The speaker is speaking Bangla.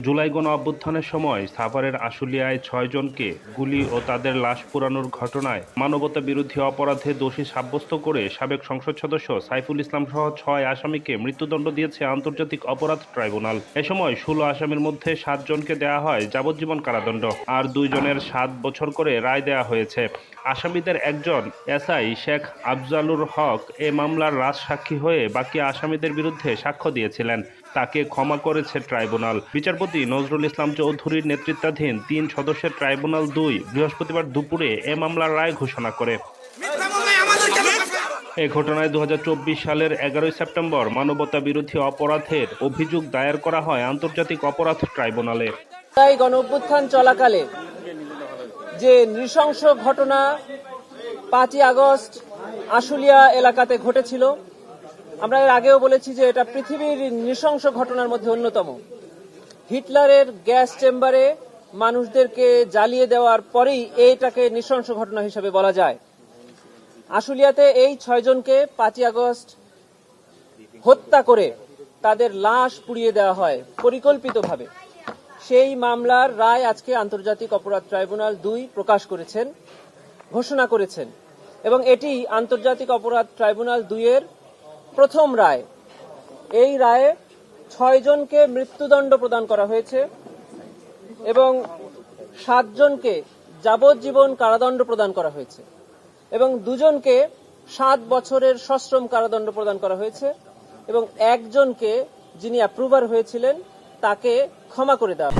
জুলাই গণ অভ্যুত্থানের সময় সাভারের আশুলিয়ায় ৬ জনকে গুলি ও তাদের লাশ পোড়ানোর ঘটনায় মানবতা বিরোধী অপরাধে দোষী সাব্যস্ত করে সাবেক সংসদ সদস্য সাইফুল ইসলাম সহ ৬ আসামিকে মৃত্যুদণ্ড দিয়েছে আন্তর্জাতিক অপরাধ ট্রাইব্যুনাল। এ সময় ১৬ আসামির মধ্যে ৭ জনকে দেয়া হয় যাবজ্জীবন কারাদণ্ড, আর ২ জনের ৭ বছর করে রায় দেয়া হয়েছে। আসামিদের একজন এসআই শেখ আফজালুর হক এ মামলার রাজসাক্ষী হয়ে বাকি আসামিদের বিরুদ্ধে সাক্ষ্য দিয়েছিলেন। তাকে ক্ষমা করেছে ট্রাইব্যুনাল। বিচারপতি নজরুল ইসলাম চৌধুরীর নেতৃত্বাধীন ৩ সদস্যের ট্রাইব্যুনাল ২ বৃহস্পতিবার দুপুরে এ মামলার রায় ঘোষণা করে। এ ঘটনায় ২০২৪ সালের ১১ সেপ্টেম্বর মানবতা বিরোধী অপরাধের অভিযোগ দায়ের করা হয় আন্তর্জাতিক অপরাধ ট্রাইব্যুনালে। গণঅভ্যুত্থান চলাকালে যে নৃশংস ঘটনা ৫ই আগস্ট আশুলিয়া এলাকাতে ঘটেছিল, আমরা এর আগেও বলেছি যে এটা পৃথিবীর নৃশংস ঘটনার মধ্যে অন্যতম। হিটলারের গ্যাস চেম্বারে মানুষদেরকে জ্বালিয়ে দেওয়ার পরেই এইটাকে নৃশংস ঘটনা হিসেবে বলা যায়। আশুলিয়াতে এই ৬ জনকে ৫ই আগস্ট হত্যা করে তাদের লাশ পুড়িয়ে দেওয়া হয় পরিকল্পিতভাবে। সেই মামলার রায় আজকে আন্তর্জাতিক অপরাধ ট্রাইব্যুনাল ২ প্রকাশ করেছেন, ঘোষণা করেছেন, এবং এটি আন্তর্জাতিক অপরাধ ট্রাইব্যুনাল ২ এর প্রথম রায়। এই রায়ে ৬ জনকে মৃত্যুদণ্ড প্রদান করা হয়েছে এবং ৭ জনকে যাবজ্জীবন কারাদণ্ড প্রদান করা হয়েছে এবং ২ জনকে ৭ বছরের সশ্রম কারাদণ্ড প্রদান করা হয়েছে এবং একজনকে, যিনি অ্যাপ্রুভার হয়েছিলেন, তাকে ক্ষমা করে দেওয়া।